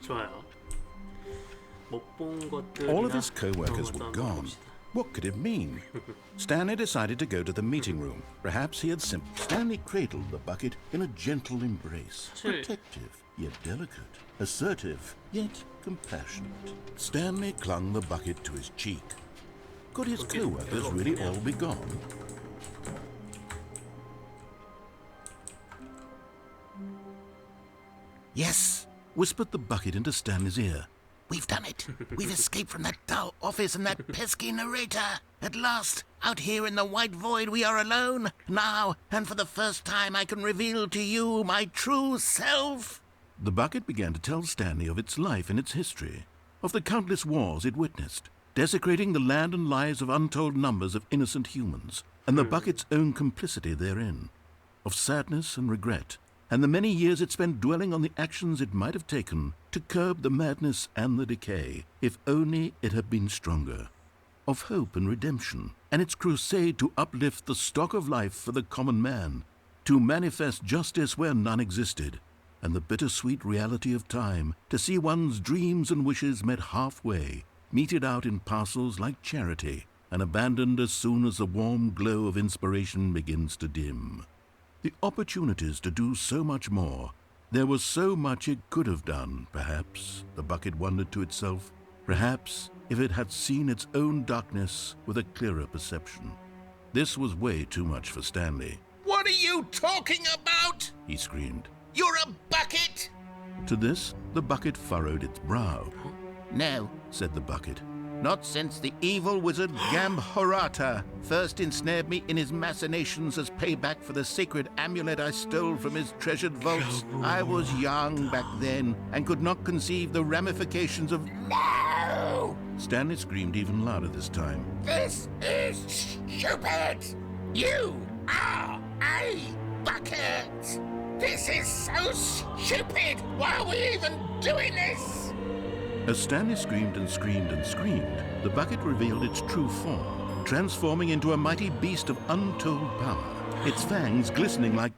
좋아요. 못 본 것들이나 All of his co-workers 그런 were 것도 한번 gone. 봅시다. What could it mean? Stanley decided to go to the meeting room. Perhaps he had simply... Stanley cradled the bucket in a gentle embrace. 사실 Protective, yet delicate. Assertive, yet compassionate. Stanley clung the bucket to his cheek. Could his co-workers really all be gone? Yes, whispered the bucket into Stanley's ear. We've done it. We've escaped from that dull office and that pesky narrator. At last, out here in the white void, we are alone. Now, and for the first time, I can reveal to you my true self. The bucket began to tell Stanley of its life and its history, of the countless wars it witnessed, desecrating the land and lives of untold numbers of innocent humans, and the bucket's own complicity therein, of sadness and regret, and the many years it spent dwelling on the actions it might have taken to curb the madness and the decay, if only it had been stronger, of hope and redemption, and its crusade to uplift the stock of life for the common man, to manifest justice where none existed, and the bittersweet reality of time, to see one's dreams and wishes met halfway, meted out in parcels like charity, and abandoned as soon as the warm glow of inspiration begins to dim. The opportunities to do so much more. There was so much it could have done, perhaps, the bucket wondered to itself. Perhaps if it had seen its own darkness with a clearer perception. This was way too much for Stanley. What are you talking about? He screamed. You're a bucket! To this, the bucket furrowed its brow. No, Said the bucket. not since the evil wizard Gambhorata first ensnared me in his machinations as payback for the sacred amulet I stole from his treasured vaults. I was young back then and could not conceive the ramifications of... No! Stanley screamed even louder this time. This is stupid! You are a bucket! This is so stupid! Why are we even doing this? As Stanley screamed and screamed and screamed, the bucket revealed its true form, transforming into a mighty beast of untold power, its fangs glistening like...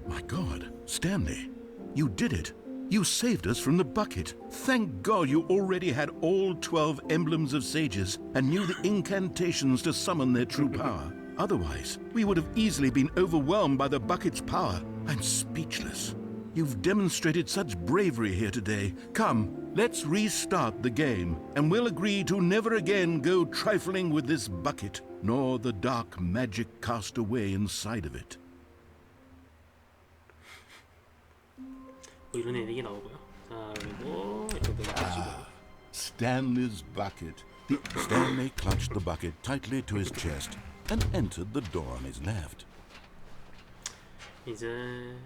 My God, Stanley, you did it. You saved us from the bucket. Thank God you already had all 12 emblems of sages and knew the incantations to summon their true power. Otherwise, we would have easily been overwhelmed by the bucket's power. I'm speechless. You've demonstrated such bravery here today. Come, let's restart the game, and we'll agree to never again go trifling with this bucket, nor the dark magic cast away inside of it. 뭐 이런 애들이 나오고요. 자, 그리고 이렇게 넘어가시고. Stanley's bucket. Stanley clutched the bucket tightly to his chest and entered the door on his left. 이제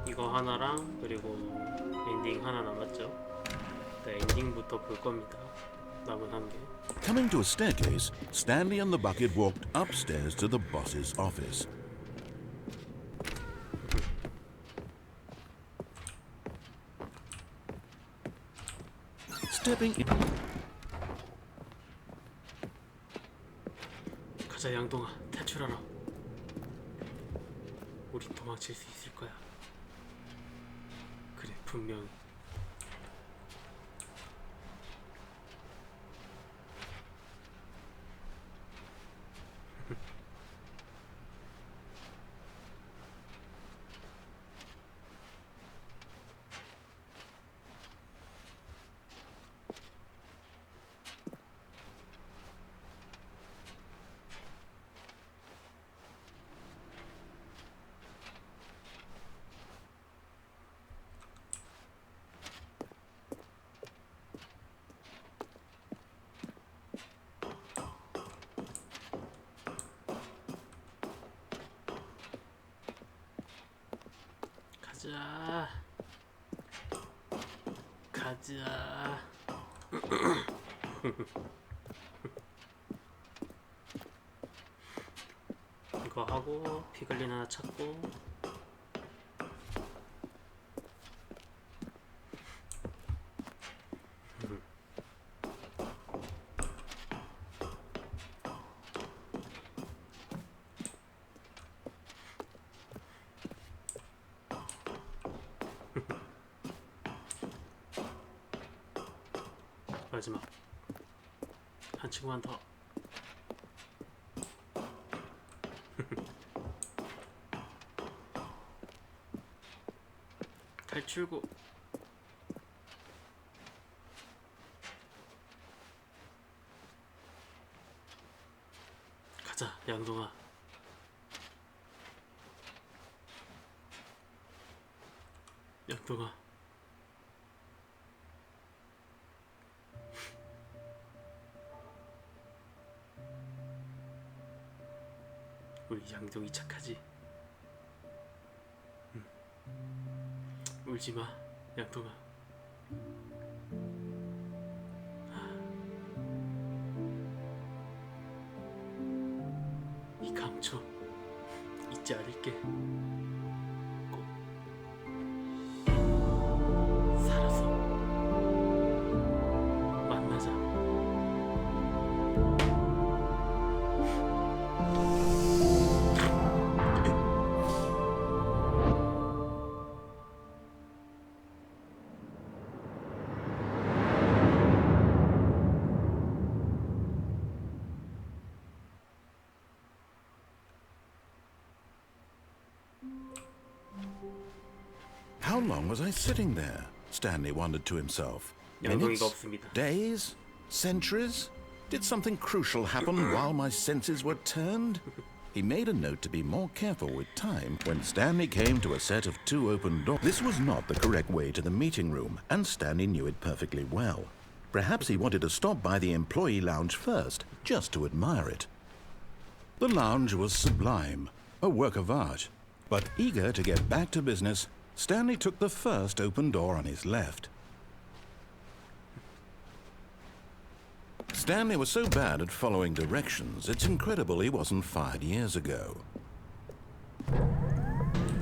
이거 하나랑 그리고 엔딩 하나 남았죠. 네, 엔딩부터 볼 겁니다. 남은 한 개. Coming to a staircase, Stanley and the bucket walked upstairs to the boss's office. Stepping in. 가자 양동아, 탈출하라. 우린 도망칠 수 있을 거야. 그래, 분명. 가자. 가자. 이거 하고 피글린 하나 찾고. 마지막 한 친구만 더. 탈출구. 가자, 양동아. 양동아. 우리 양동이 착하지? 응. 울지마, 양동아. 이 감초 잊지 않을게. 꼭 살아서 만나자. How long was I sitting there? Stanley wondered to himself. 양동이가 Minutes? 없습니다. Days? Centuries? Did something crucial happen while my senses were turned? He made a note to be more careful with time when Stanley came to a set of 2 open doors. This was not the correct way to the meeting room, and Stanley knew it perfectly well. Perhaps he wanted to stop by the employee lounge first, just to admire it. The lounge was sublime, a work of art. But eager to get back to business, Stanley took the first open door on his left. Stanley was so bad at following directions, it's incredible he wasn't fired years ago.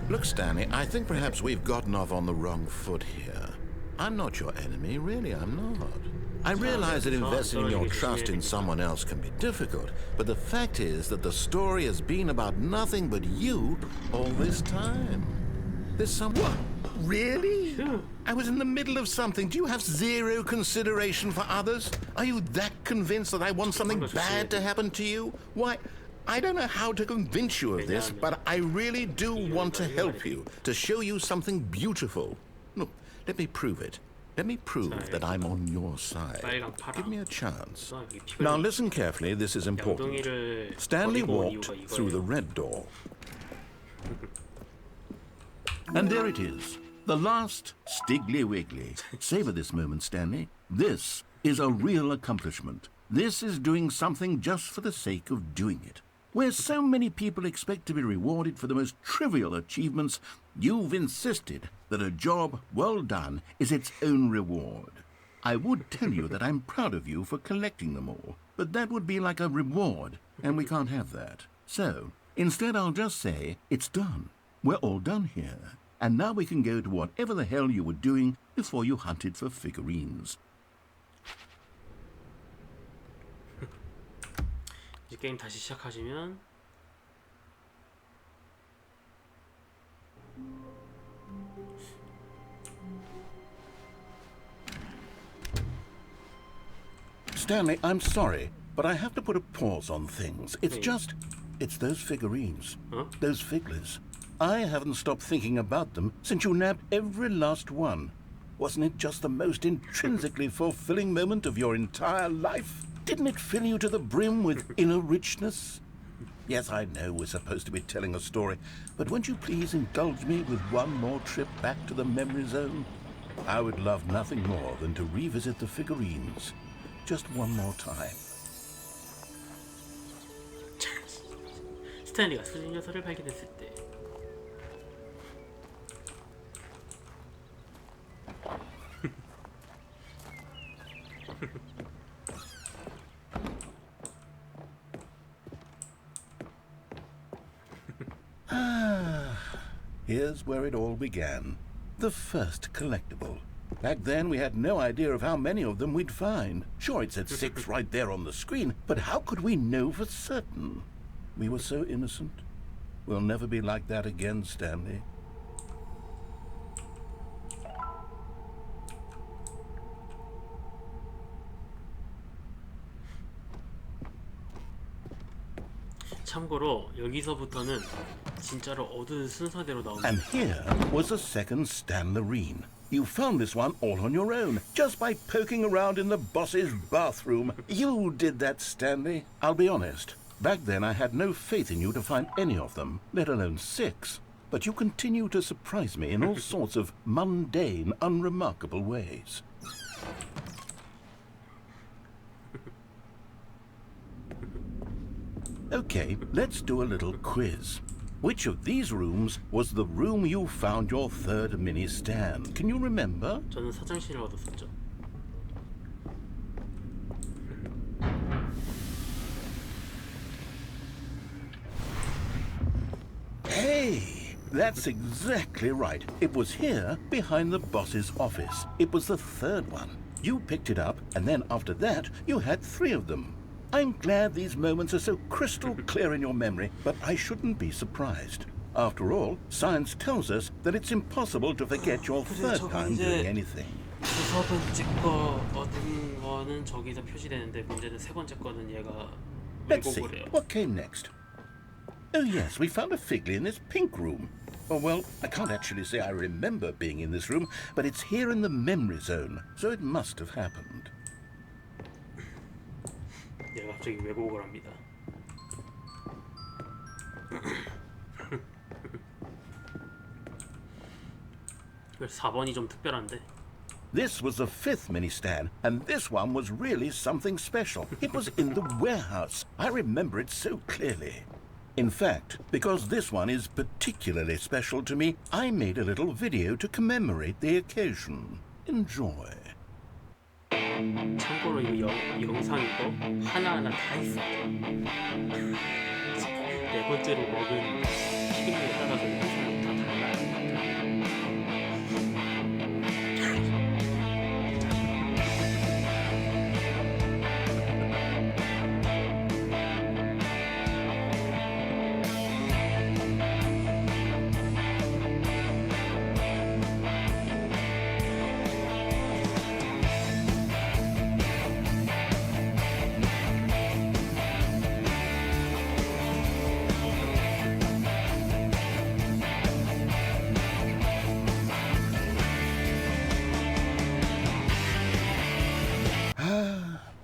Look, Stanley, I think perhaps we've gotten off on the wrong foot here. I'm not your enemy, really, I'm not. I realize that investing your trust in someone else can be difficult, but the fact is that the story has been about nothing but you all this time. There's some... What? Really? I was in the middle of something. Do you have zero consideration for others? Are you that convinced that I want something bad to happen to you? Why, I don't know how to convince you of this, but I really do want to help you, to show you something beautiful. Look, let me prove it. Let me prove that I'm on your side. Give me a chance. Now listen carefully, this is important. Stanley walked through the red door. And there it is, the last Stiggly Wiggly. Savor this moment, Stanley. This is a real accomplishment. This is doing something just for the sake of doing it. Where so many people expect to be rewarded for the most trivial achievements, you've insisted that a job well done is its own reward. I would tell you that I'm proud of you for collecting them all, but that would be like a reward, and we can't have that. So, instead I'll just say, it's done. We're all done here. And now we can go to whatever the hell you were doing before you hunted for figurines. 이제 게임 다시 시작하시면 Stanley, I'm sorry, but I have to put a pause on things. It's Hey. it's those figurines. Huh? Those figglers. I haven't stopped thinking about them since you nabbed every last one. Wasn't it just the most intrinsically fulfilling moment of your entire life? Didn't it fill you to the brim with inner richness? Yes, I know we're supposed to be telling a story, but won't you please indulge me with one more trip back to the memory zone? I would love nothing more than to revisit the figurines. Just one more time. 스탠리가 수진 요소를 발견했을 때 Here's where it all began. The first collectible. Back then, we had no idea of how many of them we'd find. Sure, it said 6 right there on the screen, but how could we know for certain? We were so innocent. We'll never be like that again, Stanley. 참고로 여기서부터는 진짜로 어두운 순서대로 나옵니다. And here was the second Stanley. You found this one all on your own, just by poking around in the boss's bathroom. You did that, Stanley. I'll be honest. Back then I had no faith in you to find any of them, let alone 6. But you continue to surprise me in all sorts of mundane, unremarkable ways. Okay, let's do a little quiz. Which of these rooms was the room you found your third mini stand? Can you remember? 저는 사장실을 얻었었죠. Hey, that's exactly right. It was here, behind the boss's office. It was the third one. You picked it up, and then after that, you had 3 of them. I'm glad these moments are so crystal clear in your memory, but I shouldn't be surprised. After all, science tells us that it's impossible to forget your third time doing anything. 6번째 거 얻은 거는 저기서 표시되는데 문제는 3번째 거는 얘가 Let's see, 왜곡을 해요. what came next? Oh yes, we found a figly in this pink room. Oh well, I can't actually say I remember being in this room, but it's here in the memory zone, so it must have happened. 얘가 갑자기 왜곡을 합니다. 그래서 4번이 좀 특별한데. This was the 5th mini stand, and this one was really something special. It was in the warehouse. I remember it so clearly. In fact, because this one is particularly special to me, I made a little video to commemorate the occasion. Enjoy. 참고로 이거 영상이고 하나하나 다 있습니다. 4번째로 먹은 피딩에 따라서 영상이 다 달라요.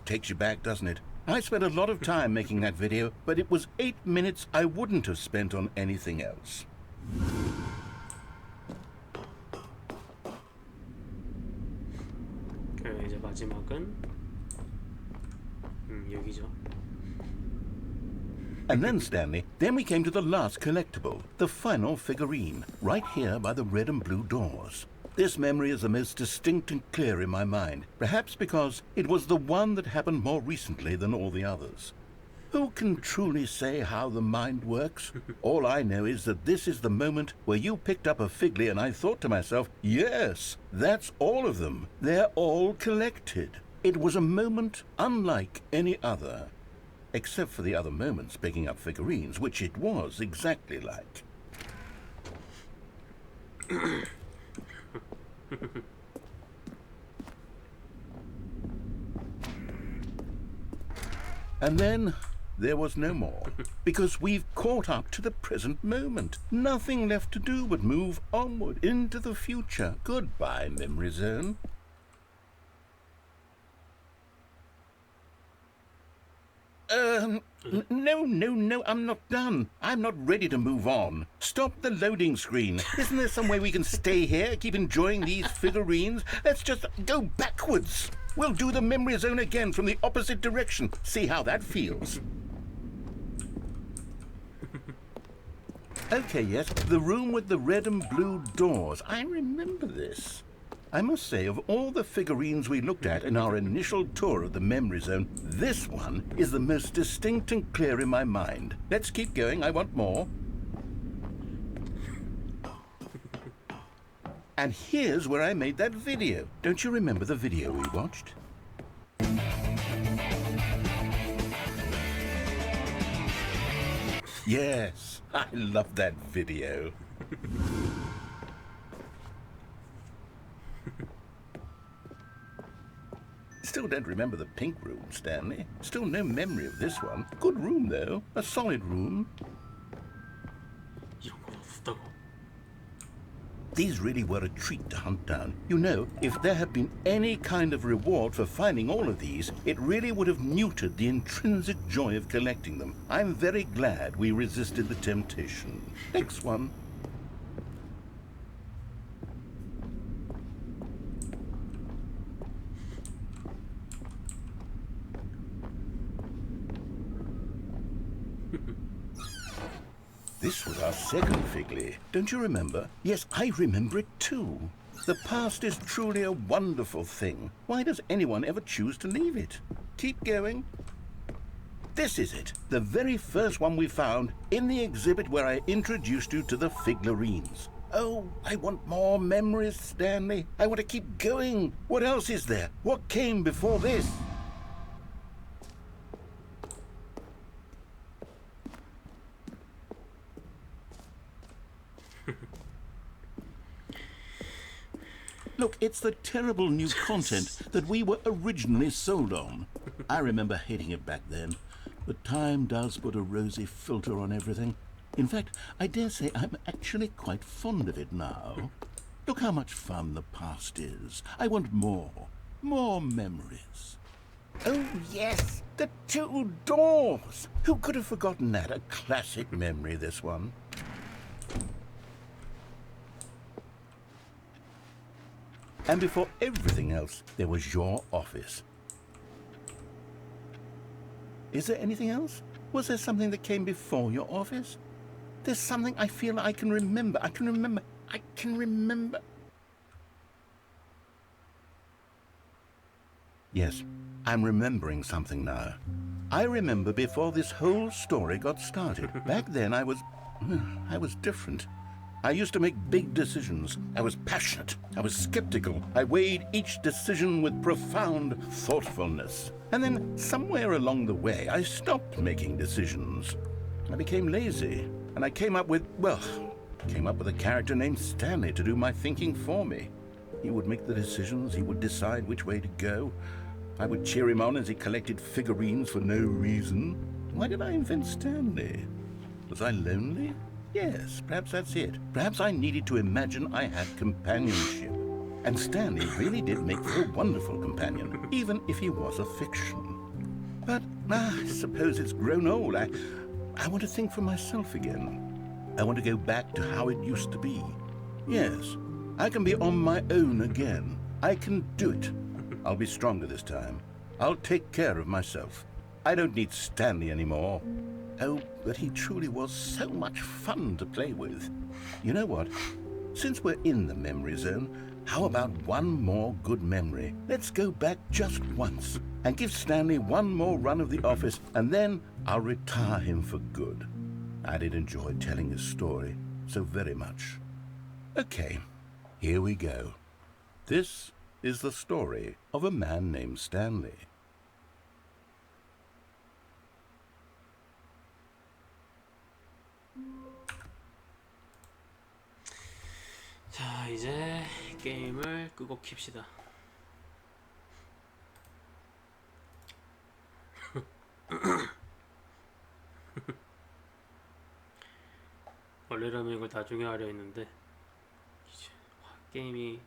Takes you back, doesn't it? I spent a lot of time making that video, but it was 8 minutes I wouldn't have spent on anything else. 그리고 이제 마지막은 여기죠. And then, Stanley, then we came to the last collectible, the final figurine, right here by the red and blue doors. This memory is the most distinct and clear in my mind, perhaps because it was the one that happened more recently than all the others. Who can truly say how the mind works? All I know is that this is the moment where you picked up a figly and I thought to myself, yes, that's all of them. They're all collected. It was a moment unlike any other, except for the other moments picking up figurines, which it was exactly like. And then there was no more, because we've caught up to the present moment. Nothing left to do but move onward into the future. Goodbye, memory zone. No, I'm not done. I'm not ready to move on. Stop the loading screen. Isn't there some way we can stay here, keep enjoying these figurines? Let's just go backwards. We'll do the memory zone again from the opposite direction. See how that feels. Okay, yes, the room with the red and blue doors. I remember this. I must say, of all the figurines we looked at in our initial tour of the memory zone, this one is the most distinct and clear in my mind. Let's keep going, I want more. And here's where I made that video. Don't you remember the video we watched? Yes, I love that video. still don't remember the pink room, Stanley. Still no memory of this one. Good room, though. A solid room. 이런 건 없었다고. These really were a treat to hunt down. You know, if there had been any kind of reward for finding all of these, it really would have neutered the intrinsic joy of collecting them. I'm very glad we resisted the temptation. Next one. This was our second Figley. Don't you remember? Yes, I remember it too. The past is truly a wonderful thing. Why does anyone ever choose to leave it? Keep going. This is it. The very first one we found in the exhibit where I introduced you to the figlarines. Oh, I want more memories, Stanley. I want to keep going. What else is there? What came before this? Look, it's the terrible new content that we were originally sold on. I remember hating it back then, but time does put a rosy filter on everything. In fact, I dare say I'm actually quite fond of it now. Look how much fun the past is. I want more. More memories. Oh, yes, the two doors. Who could have forgotten that? A classic memory, this one. And before everything else, there was your office. Is there anything else? Was there something that came before your office? There's something I feel I can remember. I can remember. Yes, I'm remembering something now. I remember before this whole story got started. Back then I was different. I used to make big decisions. I was passionate. I was skeptical. I weighed each decision with profound thoughtfulness. And then somewhere along the way, I stopped making decisions. I became lazy. And I came up with a character named Stanley to do my thinking for me. He would make the decisions. He would decide which way to go. I would cheer him on as he collected figurines for no reason. Why did I invent Stanley? Was I lonely? Yes, perhaps that's it. Perhaps I needed to imagine I had companionship. And Stanley really did make for a wonderful companion, even if he was a fiction. But I suppose it's grown old. I want to think for myself again. I want to go back to how it used to be. Yes, I can be on my own again. I can do it. I'll be stronger this time. I'll take care of myself. I don't need Stanley anymore. Oh, but he truly was so much fun to play with. You know what? Since we're in the memory zone, how about one more good memory? Let's go back just once and give Stanley one more run of the office, and then I'll retire him for good. I did enjoy telling his story so very much. Okay, here we go. This is the story of a man named Stanley. 자, 이제 게임을 끄고 킵시다. 원래라면 이걸 나중에 하려 했는데 이제 게임이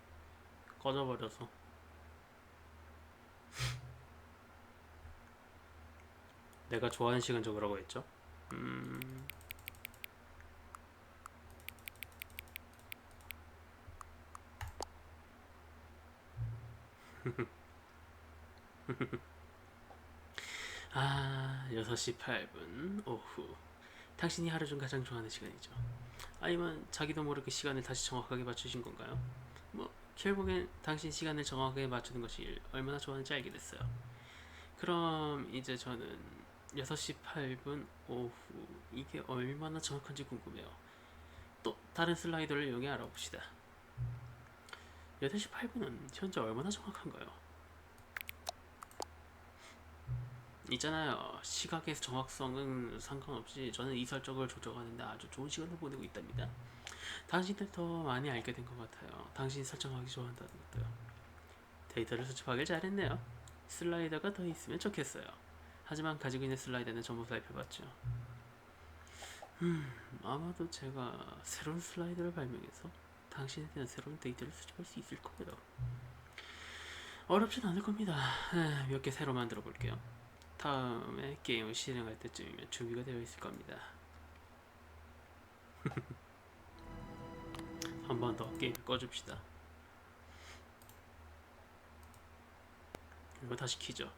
꺼져버려서 내가 좋아하는 시간 적으라고 했죠. 아, 6시 8분 오후. 당신이 하루 중 가장 좋아하는 시간이죠. 아니면 자기도 모르게 시간을 다시 정확하게 맞추신 건가요? 뭐 결국엔 당신 시간을 정확하게 맞추는 것이 얼마나 좋아하는지 알게 됐어요. 그럼 이제 저는 6시 8분 오후, 이게 얼마나 정확한지 궁금해요. 또 다른 슬라이더를 이용해 알아봅시다. 8시 8분은 현재 얼마나 정확한가요? 있잖아요. 시각의 정확성은 상관없이 저는 이 설정을 조정하는데 아주 좋은 시간을 보내고 있답니다. 당신을 더 많이 알게 된 것 같아요. 당신이 설정하기 좋아한다는 것도요. 데이터를 수집하길 잘했네요. 슬라이더가 더 있으면 좋겠어요. 하지만 가지고 있는 슬라이더는 전부 살펴봤죠. 아마도 제가 새로운 슬라이더를 발명해서 당신에 대한 새로운 데이터를 수집할 수 있을 거예요. 어렵진 않을 겁니다. 몇 개 새로 만들어 볼게요. 다음에 게임을 실행할 때쯤이면 준비가 되어 있을 겁니다. 한 번 더 게임 꺼줍시다. 그리고 다시 키죠.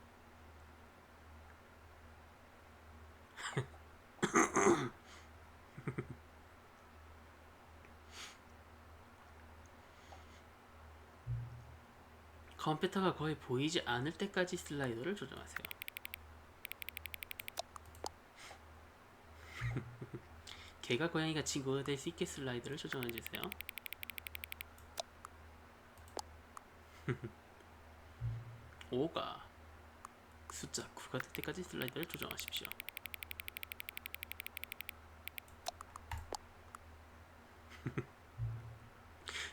컴퓨터가 거의 보이지 않을 때까지 슬라이더를 조정하세요. 개가 고양이가 친구가 될 수 있게 슬라이더를 조정해주세요. 5가 숫자 9가 될 때까지 슬라이더를 조정하십시오.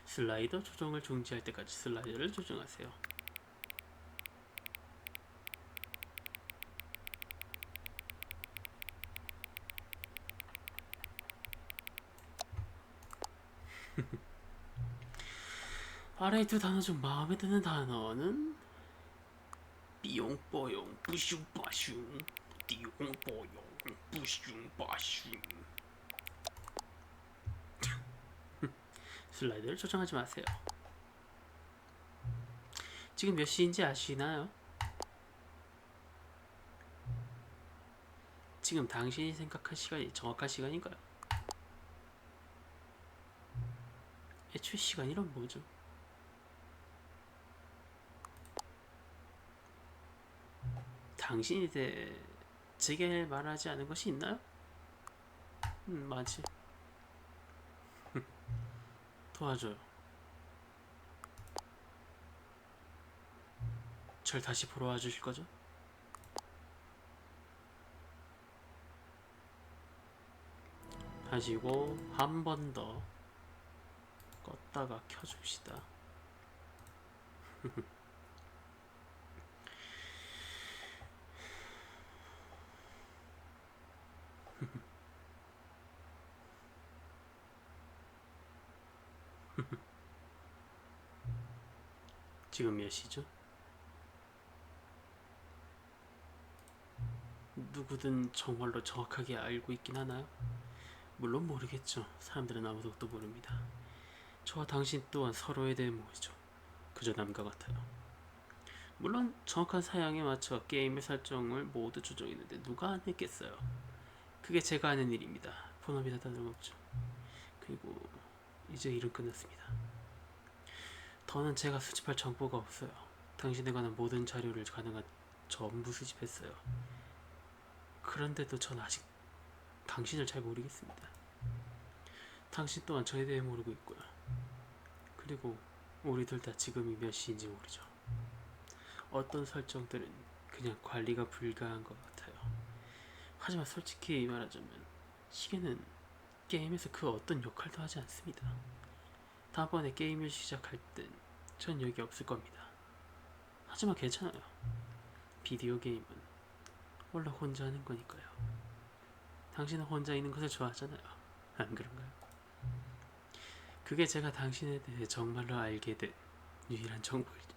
슬라이더 조정을 중지할 때까지 슬라이더를 조정하세요. 아래 두 단어 중 마음에 드는 단어는 삐용뽀용 뿌슝빠슝 띠용뽀용 뿌슝빠슝. 슬라이드를 조정하지 마세요. 지금 몇 시인지 아시나요? 지금 당신이 생각한 시간이 정확한 시간인가요? 애초에 시간이란 뭐죠? 당신이 제게 말하지 않은 것이 있나요? 많지. 도와줘요. 절 다시 보러 와주실 거죠? 하시고 한 번 더 껐다가 켜줍시다. 지금 몇 시죠? 누구든 정말로 정확하게 알고 있긴 하나요? 물론 모르겠죠. 사람들은 아무것도 모릅니다. 저와 당신 또한 서로에 대해 모르죠. 그저 남과 같아요. 물론 정확한 사양에 맞춰 게임의 설정을 모두 조정했는데 누가 안 했겠어요. 그게 제가 하는 일입니다. 본업이나 다름없죠. 그리고 이제 일은 끝났습니다. 더는 제가 수집할 정보가 없어요. 당신에 관한 모든 자료를 가능한 전부 수집했어요. 그런데도 전 아직 당신을 잘 모르겠습니다. 당신 또한 저에 대해 모르고 있고요. 그리고 우리 둘 다 지금이 몇 시인지 모르죠. 어떤 설정들은 그냥 관리가 불가한 것 같아요. 하지만 솔직히 말하자면 시계는 게임에서 그 어떤 역할도 하지 않습니다. 다음번에 게임을 시작할 땐 전 여기 없을 겁니다. 하지만 괜찮아요. 비디오 게임은 원래 혼자 하는 거니까요. 당신은 혼자 있는 것을 좋아하잖아요. 안 그런가요? 그게 제가 당신에 대해 정말로 알게 된 유일한 정보이죠.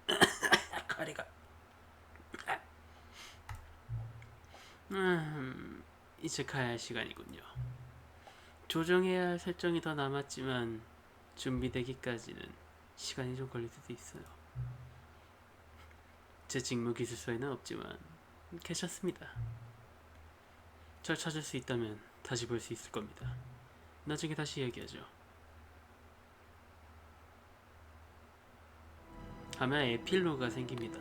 가리가. 이제 가야 할 시간이군요. 조정해야 할 설정이 더 남았지만 준비되기까지는 시간이 좀 걸릴 수도 있어요. 제 직무 기술서에는 없지만 괜찮습니다. 절 찾을 수 있다면 다시 볼 수 있을 겁니다. 나중에 다시 얘기하죠. 하면 에필로그가 생깁니다.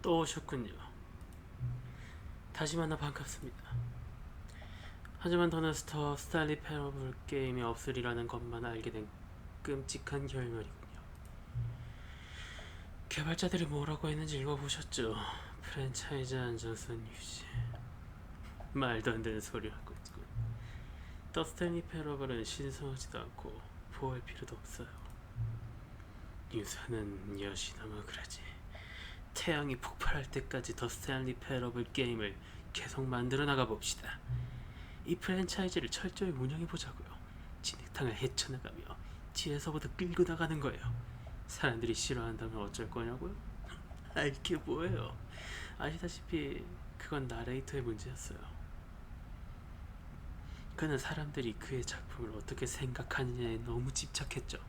또 오셨군요. 다시 만나 반갑습니다. 하지만 더는 스탠리 패러블 게임이 없으리라는 것만 알게 된 끔찍한 결말이군요. 개발자들이 뭐라고 했는지 읽어보셨죠? 프랜차이즈 안정성 유지. 말도 안 되는 소리라고 했군. 더 스탠리 패러블은 신성하지도 않고 보호할 필요도 없어요. 유사는 여시나마 그러지. 태양이 폭발할 때까지 더 스탠리 패러블 게임을 계속 만들어 나가 봅시다. 이 프랜차이즈를 철저히 운영해 보자고요. 진흙탕을 헤쳐나가며 뒤에서부터 끌고 나가는 거예요. 사람들이 싫어한다면 어쩔 거냐고요? 이게 뭐예요? 아시다시피 그건 나레이터의 문제였어요. 그는 사람들이 그의 작품을 어떻게 생각하느냐에 너무 집착했죠.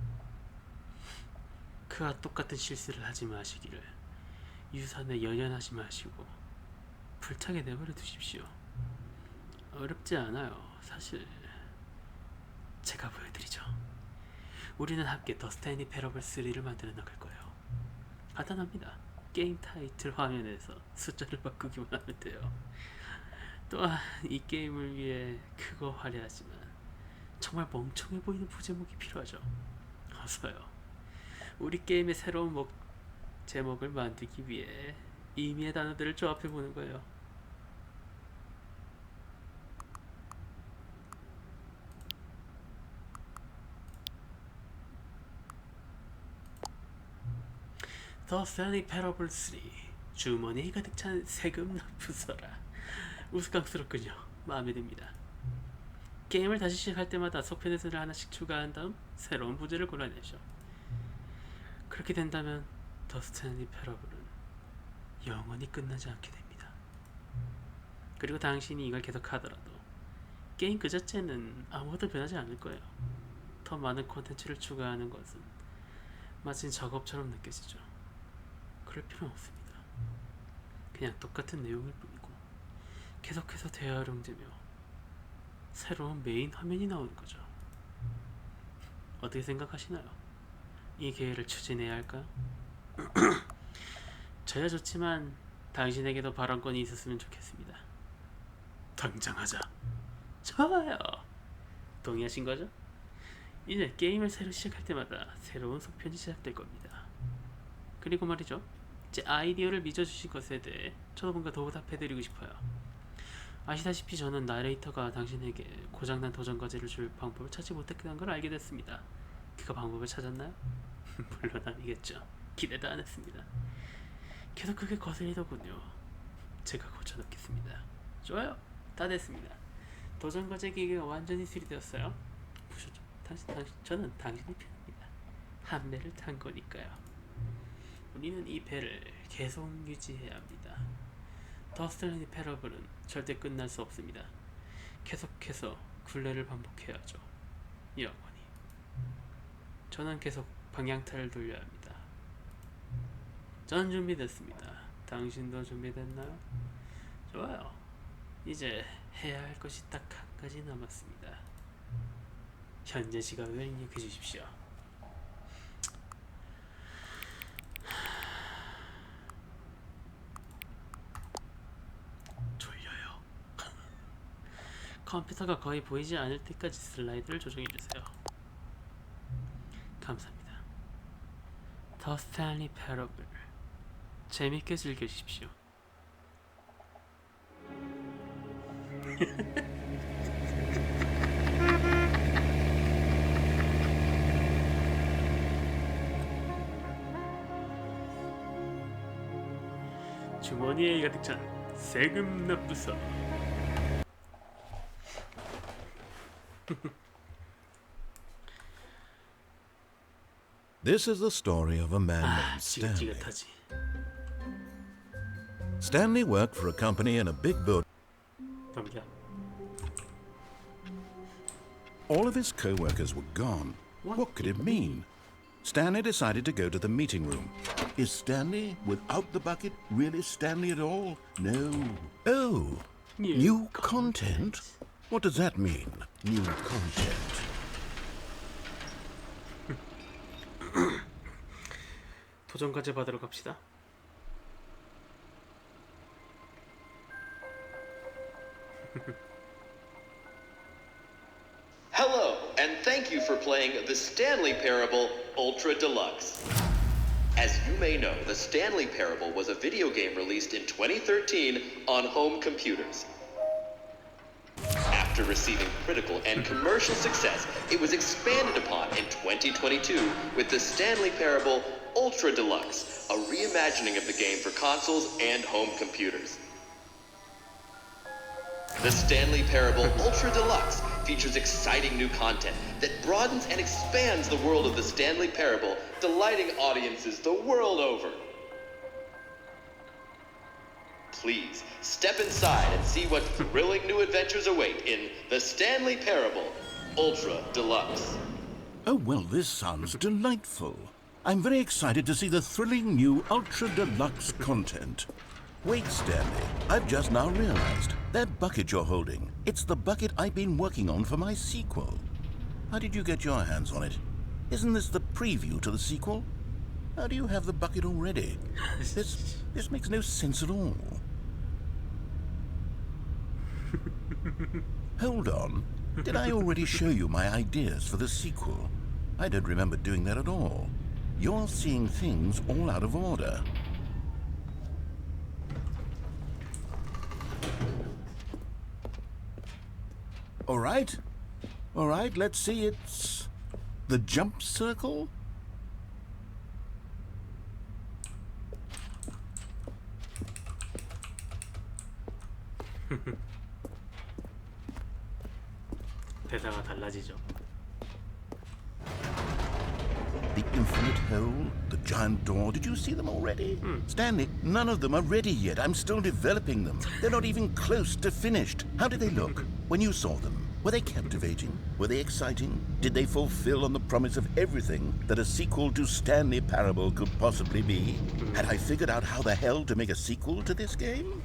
그와 똑같은 실수를 하지 마시기를. 유산에 연연하지 마시고 불타게 내버려 두십시오. 어렵지 않아요. 사실 제가 보여드리죠. 우리는 함께 더 스탠리 패러블 3를 만들어 나갈 거예요. 간단합니다. 게임 타이틀 화면에서 숫자를 바꾸기만 하면 돼요. 또한 이 게임을 위해 크고 화려하지만 정말 멍청해 보이는 부제목이 필요하죠. 어서요. 우리 게임의 새로운 제목을 만들기 위해 의미의 단어들을 조합해 보는 거예요. 더 스탠리 패러블 3 주머니에 가득 찬 세금 납부서라. 우스꽝스럽군요. 마음에 듭니다. 게임을 다시 시작할 때마다 속편에서를 하나씩 추가한 다음 새로운 부제를 골라내죠. 그렇게 된다면 더 스탠리 패러블은 영원히 끝나지 않게 됩니다. 그리고 당신이 이걸 계속하더라도 게임 그 자체는 아무것도 변하지 않을 거예요. 더 많은 콘텐츠를 추가하는 것은 마치 작업처럼 느껴지죠. 그럴 필요는 없습니다. 그냥 똑같은 내용일 뿐이고 계속해서 대화룡제며 새로운 메인 화면이 나오는 거죠. 어떻게 생각하시나요? 이 기회를 추진해야 할까요? 저야 좋지만 당신에게도 발언권이 있었으면 좋겠습니다. 당장 하자. 좋아요. 동의하신 거죠? 이제 게임을 새로 시작할 때마다 새로운 속편이 시작될 겁니다. 그리고 말이죠, 제 아이디어를 믿어주신 것에 대해 저도 뭔가 더 보답해드리고 싶어요. 아시다시피 저는 나레이터가 당신에게 고장난 도전 과제를 줄 방법을 찾지 못했다는 걸 알게 됐습니다. 그가 방법을 찾았나요? 물론 아니겠죠. 기대도 안 했습니다. 계속 그게 거슬리더군요. 제가 고쳐놓겠습니다. 좋아요. 다 됐습니다. 도전 과제 기계가 완전히 수리되었어요. 보셨죠? 저는 당신의 편입니다. 한 배를 탄 거니까요. 우리는 이 배를 계속 유지해야 합니다. 더 스탠리 패러블은 절대 끝날 수 없습니다. 계속해서 굴레를 반복해야죠. 영원히. 저는 계속 방향타를 돌려야 합니다. 전 준비됐습니다. 당신도 준비됐나요? 좋아요. 이제 해야 할 것이 딱 한 가지 남았습니다. 현재 시각을 입력해 주십시오. 졸려요. 컴퓨터가 거의 보이지 않을 때까지 슬라이드를 조정해 주세요. 감사합니다. 더 스탠리 패러블 재밌게 즐겨주십시오. 주머니에 가득 찬 세금 납부서. This is the story of a man named Stanley. 지긋지긋하지. Stanley worked for a company in a big building. 넘겨. All of his co-workers were gone. What could it mean? Stanley decided to go to the meeting room. Is Stanley, without the bucket, really Stanley at all? No. Oh, new content? What does that mean, new content? 도전 과제 받으러 갑시다. Hello, and thank you for playing the Stanley Parable Ultra Deluxe. As you may know, the Stanley Parable was a video game released in 2013 on home computers. After receiving critical and commercial success, it was expanded upon in 2022 with the Stanley Parable Ultra Deluxe, a reimagining of the game for consoles and home computers. The Stanley Parable Ultra Deluxe features exciting new content that broadens and expands the world of the Stanley Parable, delighting audiences the world over. Please step inside and see what thrilling new adventures await in the Stanley Parable Ultra Deluxe. Oh, well, this sounds delightful. I'm very excited to see the thrilling new Ultra Deluxe content. Wait, Stanley, I've just now realized. That bucket you're holding, it's the bucket I've been working on for my sequel. How did you get your hands on it? Isn't this the preview to the sequel? How do you have the bucket already? This makes no sense at all. Hold on. Did I already show you my ideas for the sequel? I don't remember doing that at all. You're seeing things all out of order. All right, let's see. It's the jump circle. 대사가 달라지죠. The infinite hole, the giant door, did you see them already? Stanley, none of them are ready yet. I'm still developing them. They're not even close to finished. How did they look when you saw them? Were they captivating? Were they exciting? Did they fulfill on the promise of everything that a sequel to Stanley Parable could possibly be? Had I figured out how the hell to make a sequel to this game?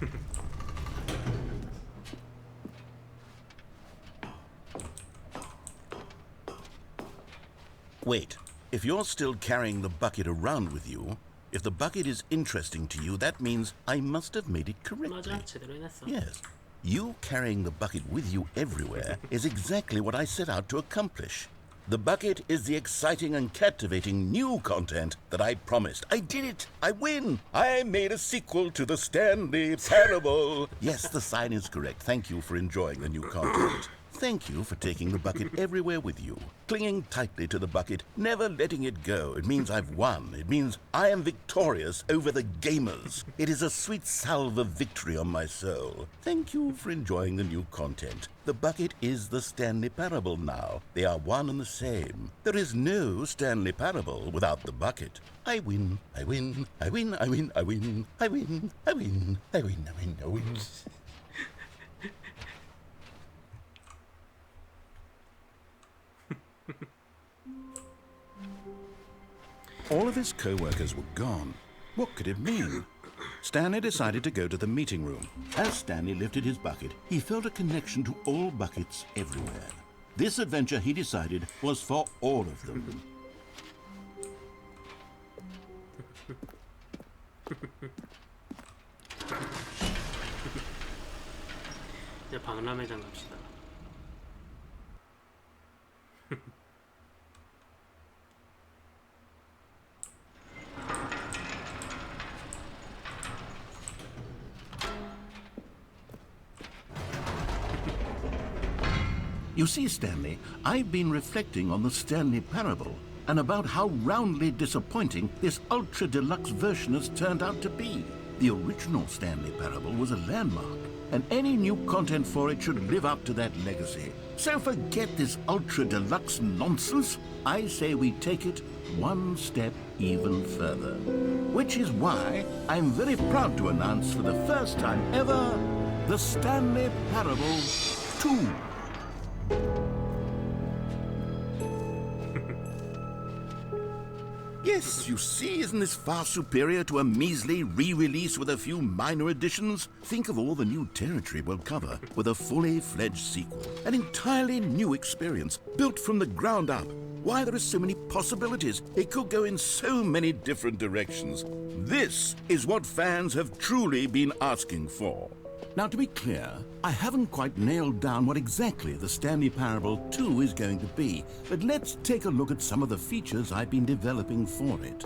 Wait. If you're still carrying the bucket around with you, if the bucket is interesting to you, that means I must have made it correctly. 맞아, 제대로 해놨어. Yes. You carrying the bucket with you everywhere is exactly what I set out to accomplish. The bucket is the exciting and captivating new content that I promised. I did it! I win! I made a sequel to the Stanley Parable! Yes, the sign is correct. Thank you for enjoying the new content. Thank you for taking the bucket everywhere with you, clinging tightly to the bucket, never letting it go. It means I've won. It means I am victorious over the gamers. It is a sweet salve of victory on my soul. Thank you for enjoying the new content. The bucket is the Stanley Parable now. They are one and the same. There is no Stanley Parable without the bucket. I win, I win, I win, I win, I win, I win, I win, I win, I win, I win. All of his co-workers were gone. What could it mean? Stanley decided to go to the meeting room. As Stanley lifted his bucket, he felt a connection to all buckets everywhere. This adventure, he decided, was for all of them. 이제 박람회장 갑시다. You see, Stanley, I've been reflecting on the Stanley Parable and about how roundly disappointing this ultra deluxe version has turned out to be. The original Stanley Parable was a landmark, and any new content for it should live up to that legacy. So forget this ultra deluxe nonsense. I say we take it one step even further. Which is why I'm very proud to announce for the first time ever, the Stanley Parable 2. Yes, you see, isn't this far superior to a measly re-release with a few minor additions? Think of all the new territory we'll cover with a fully fledged sequel. An entirely new experience, built from the ground up. Why, there are so many possibilities. It could go in so many different directions. This is what fans have truly been asking for. Now, to be clear, I haven't quite nailed down what exactly the Stanley Parable 2 is going to be, but let's take a look at some of the features I've been developing for it.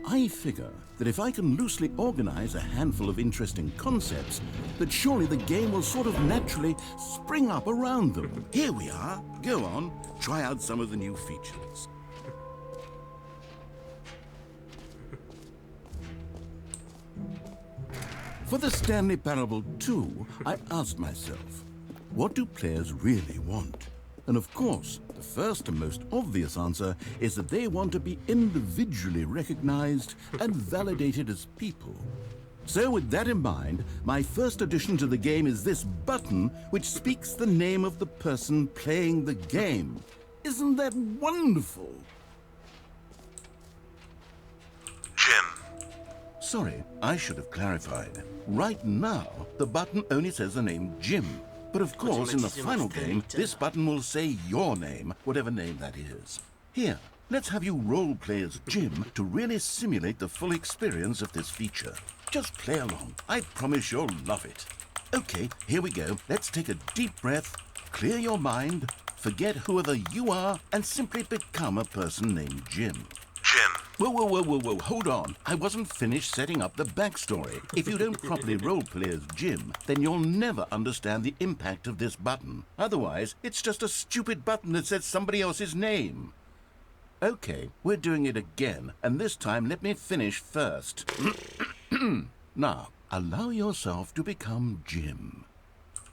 I figure that if I can loosely organize a handful of interesting concepts, that surely the game will sort of naturally spring up around them. Here we are. Go on, try out some of the new features. For the Stanley Parable 2, I asked myself, what do players really want? And of course, the first and most obvious answer is that they want to be individually recognized and validated as people. So with that in mind, my first addition to the game is this button which speaks the name of the person playing the game. Isn't that wonderful? Jim. Sorry, I should have clarified. Right now, the button only says the name Jim. But of course, in the final game, this button will say your name, whatever name that is. Here, let's have you role-play as Jim to really simulate the full experience of this feature. Just play along. I promise you'll love it. Okay, here we go. Let's take a deep breath, clear your mind, forget whoever you are, and simply become a person named Jim. Jim. Whoa, hold on. I wasn't finished setting up the backstory. If you don't properly roleplay as Jim, then you'll never understand the impact of this button. Otherwise, it's just a stupid button that says somebody else's name. Okay, we're doing it again, and this time let me finish first. Now, allow yourself to become Jim.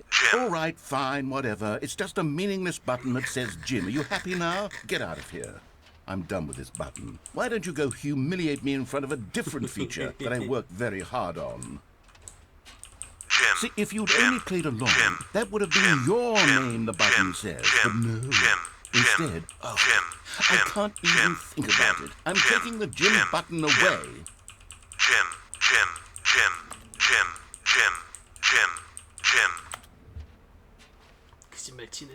Jim. All right, fine, whatever. It's just a meaningless button that says Jim. Are you happy now? Get out of here. I'm done with this button. Why don't you go humiliate me in front of a different feature that I worked very hard on? Jim. See, if you'd Jim. only played along, Jim. that would have been Jim. your Jim. name the button Jim. says. Jim. But no. Jim. Instead, oh, Jim. I Jim. can't Jim. even think about Jim. it. I'm Jim. taking the Jim Jim. button Jim. away. Jim. Jim. Jim. Jim. Jim. Jim. Jim. 거짓말 치네.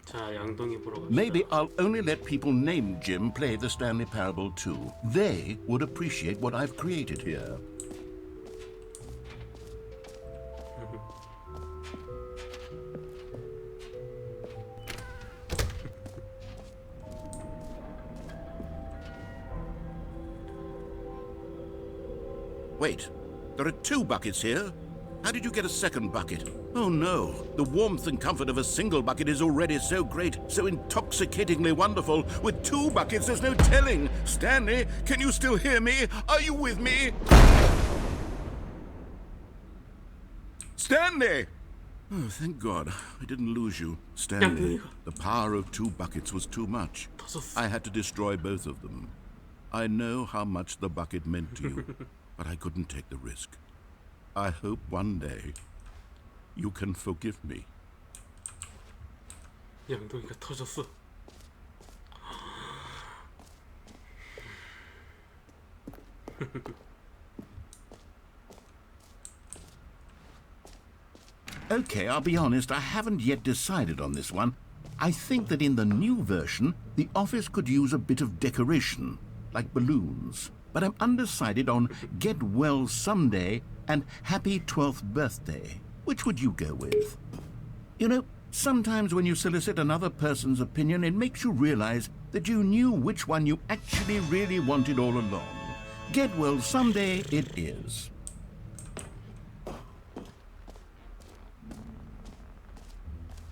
자, 양동이 보러 갑시다. Maybe I'll only let people named Jim play the Stanley Parable 2. They would appreciate what I've created here. Wait, there are 2 buckets here. How did you get a second bucket? Oh no, the warmth and comfort of a single bucket is already so great, so intoxicatingly wonderful. With 2 buckets, there's no telling. Stanley, can you still hear me? Are you with me? Stanley! Oh, thank God, I didn't lose you. Stanley, the power of 2 buckets was too much. I had to destroy both of them. I know how much the bucket meant to you, but I couldn't take the risk. I hope one day you can forgive me. 양동이가 터졌어. Okay, I'll be honest, I haven't yet decided on this one. I think that in the new version, the office could use a bit of decoration, like balloons. But I'm undecided on Get Well Someday and Happy 12th Birthday. Which would you go with? You know, sometimes when you solicit another person's opinion, it makes you realize that you knew which one you actually really wanted all along. Get Well Someday it is.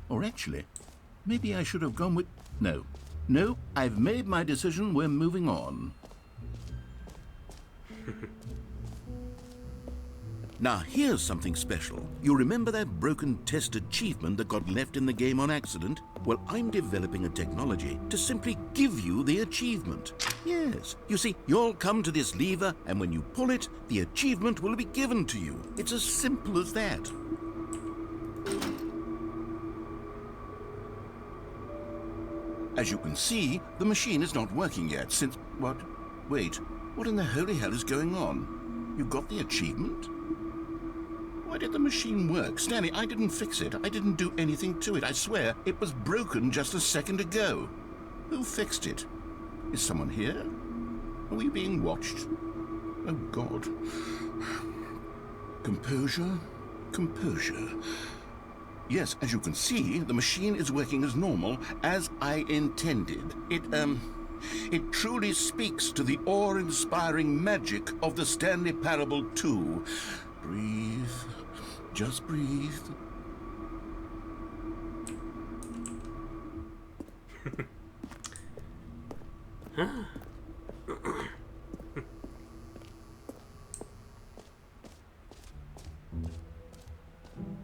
Or actually, maybe I should have gone with... No, I've made my decision, we're moving on. Now, here's something special. You remember that broken test achievement that got left in the game on accident? Well, I'm developing a technology to simply give you the achievement. Yes. You see, you'll come to this lever, and when you pull it, the achievement will be given to you. It's as simple as that. As you can see, the machine is not working yet since... What? Wait, what in the holy hell is going on? You got the achievement? Why did the machine work? Stanley, I didn't fix it. I didn't do anything to it. I swear, it was broken just a second ago. Who fixed it? Is someone here? Are we being watched? Oh, God. Composure, composure. Yes, as you can see, the machine is working as normal, as I intended. It truly speaks to the awe-inspiring magic of the Stanley Parable 2. Breathe. Just breathe.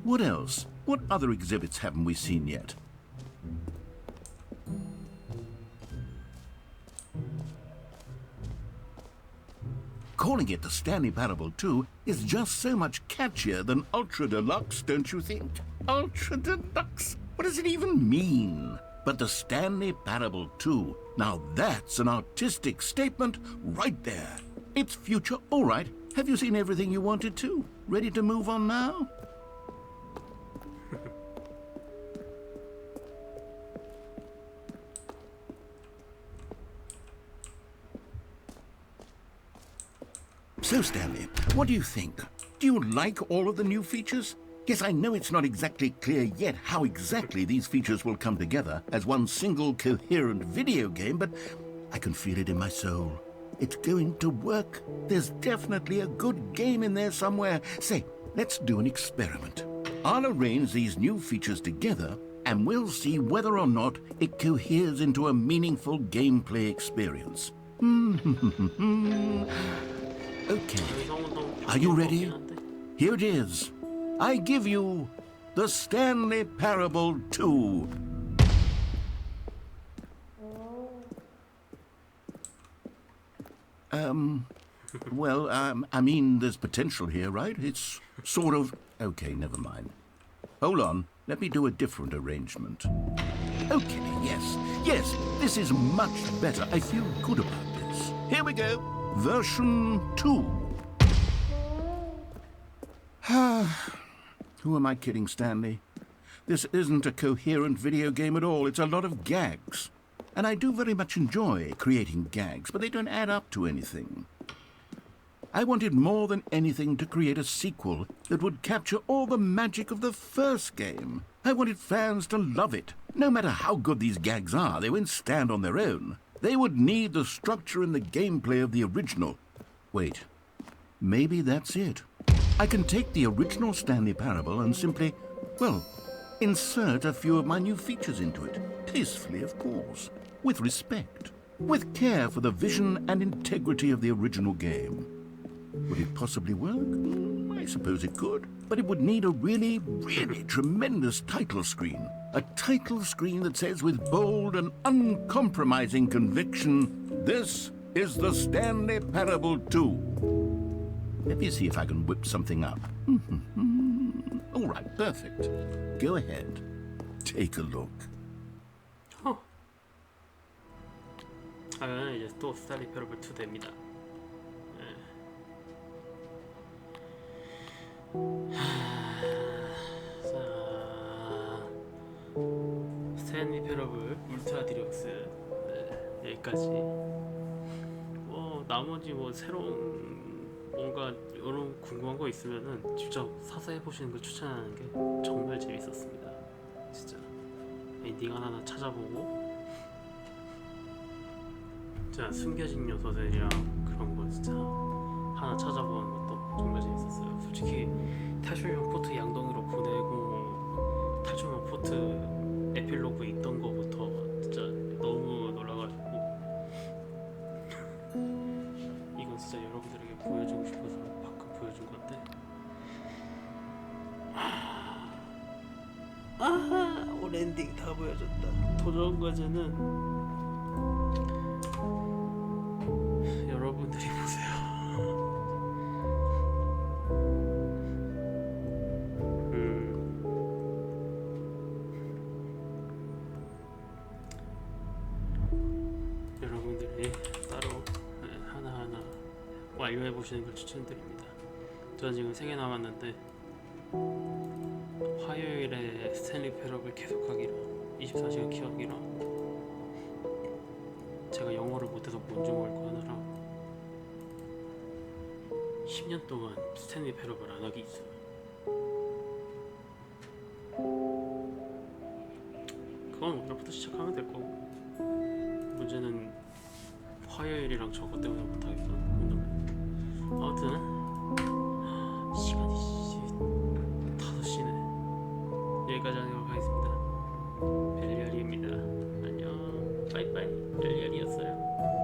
What else? What other exhibits haven't we seen yet? Calling it the Stanley Parable 2 is just so much catchier than Ultra Deluxe, don't you think? Ultra Deluxe? What does it even mean? But the Stanley Parable 2, now that's an artistic statement right there. It's future all right. Have you seen everything you wanted to? Ready to move on now? So, Stanley, what do you think? Do you like all of the new features? Yes, I know it's not exactly clear yet how exactly these features will come together as one single coherent video game, but I can feel it in my soul. It's going to work. There's definitely a good game in there somewhere. Say, let's do an experiment. I'll arrange these new features together, and we'll see whether or not it coheres into a meaningful gameplay experience. Okay. Are you ready? Here it is. I give you the Stanley Parable 2. Well, I mean, there's potential here, right? It's sort of... Okay, never mind. Hold on. Let me do a different arrangement. Okay, yes, this is much better. I feel good about this. Here we go. Version 2. Who am I kidding, Stanley? This isn't a coherent video game at all. It's a lot of gags. And I do very much enjoy creating gags, but they don't add up to anything. I wanted more than anything to create a sequel that would capture all the magic of the first game. I wanted fans to love it. No matter how good these gags are, they won't stand on their own. They would need the structure and the gameplay of the original. Wait, maybe that's it. I can take the original Stanley Parable and simply, well, insert a few of my new features into it. Tastefully, of course. With respect. With care for the vision and integrity of the original game. Would it possibly work? I suppose it could. But it would need a really, really tremendous title screen. A title screen that says with bold and uncompromising conviction, "This is the Stanley Parable 2. Let me see if I can whip something up. All right, perfect. Go ahead. Take a look. 하면 이제 또 스탠리 패러블 2 됩니다. 자, 스탠리 패러블 울트라 디럭스 여기까지. 뭐 나머지 뭐 새로운 뭔가 이런 궁금한 거 있으면은 직접 사서 해보시는 걸 추천하는 게 정말 재밌었습니다. 진짜 엔딩 하나하나 찾아보고. 진짜 숨겨진 요소들이랑 그런 거 진짜 하나 찾아보는 것도 정말 재밌었어요. 솔직히 탈출용 포트 양동이로 보내고 탈출용 포트 에필로그 있던 거부터 진짜 너무 놀라가지고 이건 진짜 여러분들에게 보여주고 싶어서 방금 보여준 건데 올 엔딩 다 보여줬다. 도전 과제는 여러분들이 보세요. 여러분들이 따로 하나하나 완료해 보시는 걸 추천드립니다. 저는 지금 3개 남았는데 화요일에 스탠리 패러블 계속하기랑 24시간 키우기랑 뭔지 모르고 하느라 10년 동안 스탠리 패러블 안 하기 있어. 그건 오늘부터 시작하면 될 거고, 문제는 화요일이랑 저것 때문에 못하겠다. 아무튼 시간이 5시네. 여기까지 하도록 하겠습니다. 벨리알이입니다. 안녕. 빠이빠이. 벨리알이었어요.